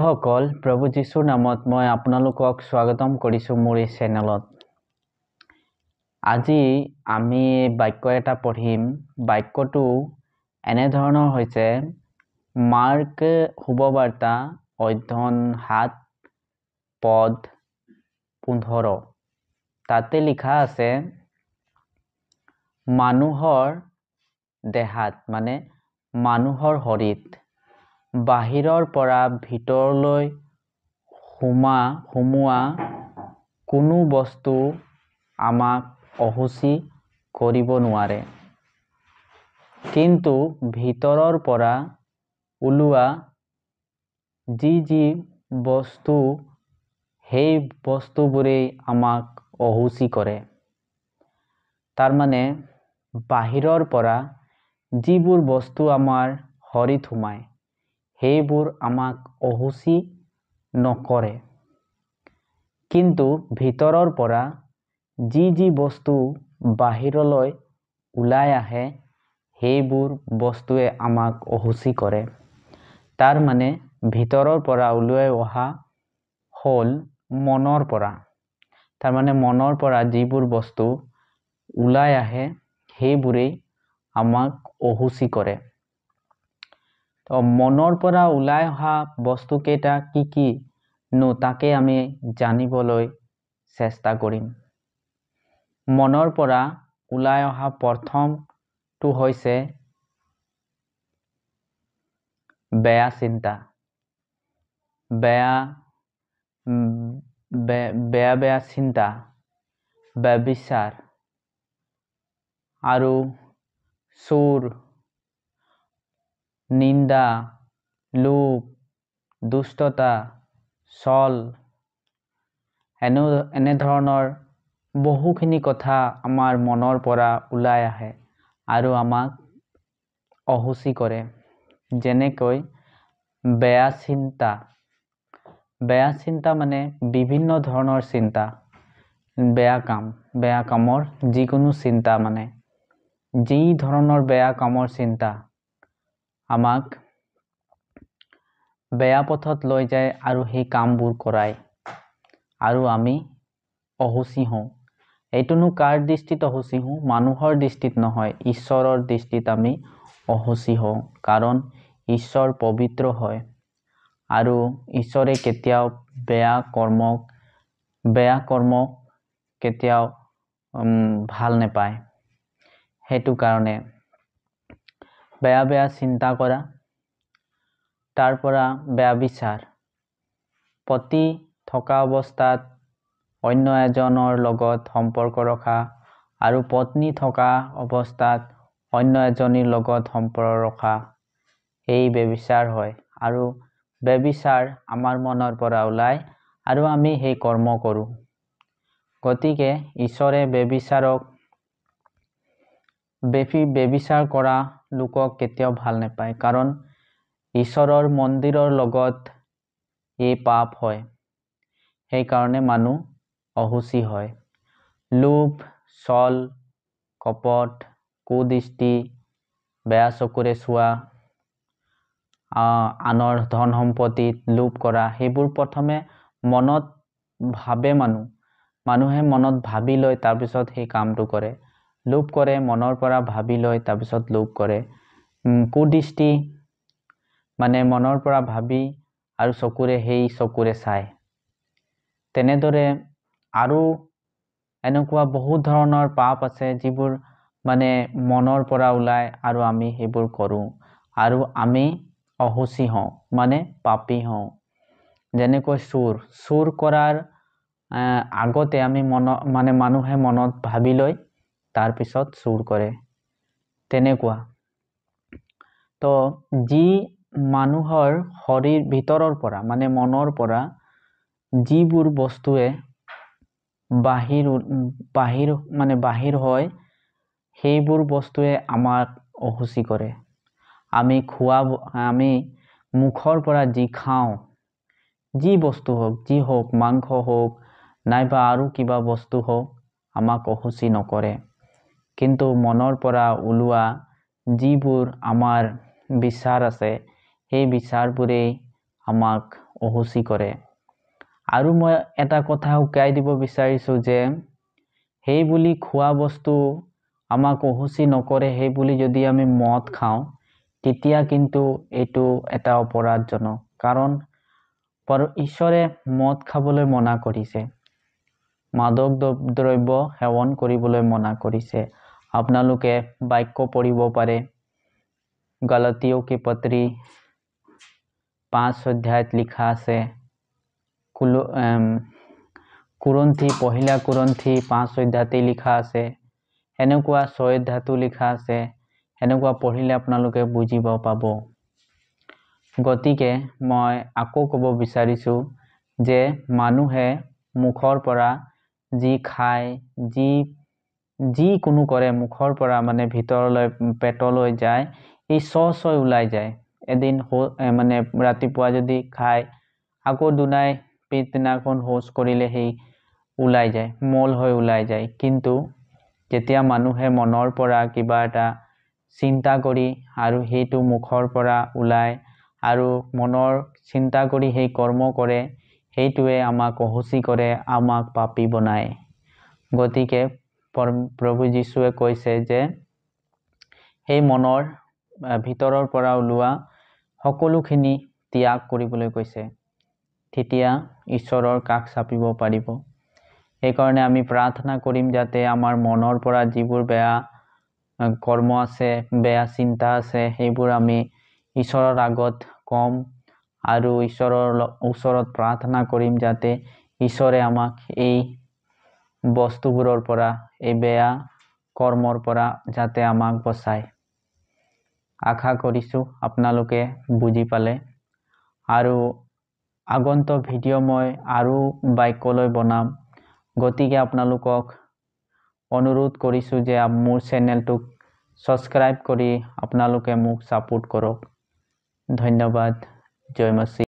সকল প্ৰভু যীশুৰ নামত মই আপোনালোকক স্বাগতম কৰিছোঁ মোৰ এই চেনেলত। আজি আমি বাক্য এটা পঢ়িম। বাক্যটো এনেধৰণৰ হৈছে মাৰ্ক শুভবাৰ্তা অধ্যয়ন 7 পদ 15। তাতে লিখা আছে মানুহৰ দেহাত মানে মানুহৰ শৰীৰত বাহিৰৰ পৰা ভিতৰলৈ সোমোৱা কোনো বস্তু আমাক অশুচি কৰিব নোৱাৰে, কিন্তু ভিতৰৰ পৰা ওলোৱা যি বস্তু সেই বস্তুবোৰেই আমাক অশুচি কৰে। তাৰমানে বাহিৰৰ পৰা যিবোৰ বস্তু আমাৰ শৰীৰত সোমায় সেইবোৰ আমাক অশুচি নকৰে, কিন্তু ভিতৰৰ পৰা যি বস্তু বাহিৰলৈ ওলাই আহে সেইবোৰ বস্তুৱে আমাক অশুচি কৰে। তাৰ মানে ভিতৰৰ পৰা ওলাই অহা হ'ল মনৰ পৰা। তাৰমানে মনৰ পৰা যিবোৰ বস্তু ওলাই আহে সেইবোৰেই আমাক অশুচি কৰে। তো মনৰ পৰা ওলাই অহা বস্তু কেইটা কি তাকে আমি জানিবলৈ চেষ্টা কৰিম। মনৰ পৰা ওলাই অহা প্ৰথমটো হৈছে বেয়া চিন্তা, বেয়া চিন্তা, ব্যভিচাৰ আৰু চোৰ, নিন্দা, লোভ, দুষ্টতা, ছল, এনেধৰণৰ বহুখিনি কথা আমাৰ মনৰ পৰা ওলাই আহে আৰু আমাক অশুচি কৰে। যেনেকৈ বেয়া চিন্তা মানে বিভিন্ন ধৰণৰ চিন্তা, বেয়া কামৰ যিকোনো চিন্তা, মানে যি ধৰণৰ বেয়া কামৰ চিন্তা আমাক বেয়া পথত লৈ যায় আৰু সেই কামবোৰ কৰায় আৰু আমি অশুচি হওঁ। এইটোনো কাৰ দৃষ্টিত অশুচি হওঁ? মানুহৰ দৃষ্টিত নহয়, ঈশ্বৰৰ দৃষ্টিত আমি অশুচি হওঁ, কাৰণ ঈশ্বৰ পবিত্ৰ হয় আৰু ঈশ্বৰে কেতিয়াও বেয়া কৰ্ম কেতিয়াও ভাল নাপায়। সেইটো কাৰণে বেয়া চিন্তা কৰা, তাৰ পৰা বেয়া বিচাৰ, পতি থকা অৱস্থাত অন্য এজনৰ লগত সম্পৰ্ক ৰখা আৰু পত্নী থকা অৱস্থাত অন্য এজনীৰ লগত সম্পৰ্ক ৰখা, এই ব্যভিচাৰ হয়। আৰু ব্যভিচাৰ আমাৰ মনৰ পৰা ওলাই আৰু আমি সেই কৰ্ম কৰোঁ। গতিকে ঈশ্বৰে ব্যভিচাৰ কৰা লোকক কেতিয়াও ভাল নাপায়, কাৰণ ঈশ্বৰৰ মন্দিৰৰ লগত এই পাপ হয়। সেইকাৰণে মানুহ অশুচি হয়। লোভ, ছল, কপট, কুদৃষ্টি, বেয়া চকুৰে চোৱা, আনৰ ধন সম্পত্তিত লোভ কৰা, সেইবোৰ প্ৰথমে মনত ভাবে। মানুহে মনত ভাবি লৈ তাৰপিছত সেই কামটো কৰে। লোভ কৰে, মনৰ পৰা ভাবি লৈ তাৰপিছত লোভ কৰে। কুদৃষ্টি মানে মনৰ পৰা ভাবি আৰু চকুৰে চায়। তেনেদৰে আৰু এনেকুৱা বহুত ধৰণৰ পাপ আছে যিবোৰ মানে মনৰ পৰা ওলাই আৰু আমি সেইবোৰ কৰোঁ আৰু আমি অশুচি হওঁ, মানে পাপী হওঁ। যেনেকৈ চুৰ কৰাৰ আগতে আমি মানুহে মনত ভাবি লৈ তাৰপিছত চুৰ কৰে। তেনেকুৱা তো যি মানুহৰ শৰীৰ ভিতৰৰ পৰা মানে মনৰ পৰা যিবোৰ বস্তুৱে বাহিৰ হয় সেইবোৰ বস্তুৱে আমাক অশুচি কৰে। আমি মুখৰ পৰা যি খাওঁ, যি বস্তু হওক, মাংস হওক নাইবা আৰু কিবা বস্তু হওক, আমাক অশুচি নকৰে, কিন্তু মনৰ পৰা ওলোৱা যিবোৰ আমাৰ বিচাৰ আছে সেই বিচাৰবোৰেই আমাক অহুচি কৰে। আৰু মই এটা কথা উকাই দিব বিচাৰিছোঁ যে সেই বুলি খোৱা বস্তু আমাক অহুচি নকৰে, সেই বুলি যদি আমি মদ খাওঁ, তেতিয়া কিন্তু এইটো এটা অপৰাধজনক। কাৰণ ঈশ্বৰে মদ খাবলৈ মনা কৰিছে, মাদক দ্ৰব্য সেৱন কৰিবলৈ মনা কৰিছে। আপোনালোকে বাক্য পঢ়িব পাৰে, গালাতীয় কি পত্ৰী 5 অধ্যায়ত লিখা আছে, পহিলা কুৰন্থী 5 অধ্যায়তে লিখা আছে, এনেকুৱা 6 অধ্যায়তো লিখা আছে। এনেকুৱা পঢ়িলে আপোনালোকে বুজিব পাব। গতিকে মই আকৌ ক'ব বিচাৰিছোঁ যে মানুহে মুখৰ পৰা যি খায়, যিকোনো কৰে, মুখৰ পৰা মানে ভিতৰলৈ পেটলৈ যায়, এই ছয় ওলাই যায়। এদিন মানে ৰাতিপুৱা যদি খায়, আকৌ দুনাই পিছদিনাখন শৌচ কৰিলে সেই ওলাই যায়, মল হৈ ওলাই যায়। কিন্তু যেতিয়া মানুহে মনৰ পৰা কিবা এটা চিন্তা কৰি আৰু সেইটো মুখৰ পৰা ওলাই আৰু মনৰ চিন্তা কৰি সেই কৰ্ম কৰে, সেইটোৱে আমাক অহুচি কৰে, আমাক পাপী বনায়। গতিকে প্ৰভু যীশুৱে কৈছে যে সেই মনৰ ভিতৰৰ পৰা ওলোৱা সকলোখিনি ত্যাগ কৰিবলৈ কৈছে, তেতিয়া ঈশ্বৰৰ কাষ চাপিব পাৰিব। সেইকাৰণে আমি প্ৰাৰ্থনা কৰিম যাতে আমাৰ মনৰ পৰা যিবোৰ বেয়া কৰ্ম আছে, বেয়া চিন্তা আছে, সেইবোৰ আমি ঈশ্বৰৰ আগত কম আৰু ঈশ্বৰৰ ওচৰত প্ৰাৰ্থনা কৰিম যাতে ঈশ্বৰে আমাক এই বস্তুবোৰৰ পৰা, এই বেয়া কৰ্মৰ পৰা যাতে আমাক বচায়। আশা কৰিছোঁ আপোনালোকে বুজি পালে। আৰু আগন্তুক ভিডিঅ' মই আৰু বাক্যলৈ বনাম। গতিকে আপোনালোকক অনুৰোধ কৰিছোঁ যে মোৰ চেনেলটোক ছাবস্ক্ৰাইব কৰি আপোনালোকে মোক ছাপোৰ্ট কৰক। ধন্যবাদ। জয় মসিহ।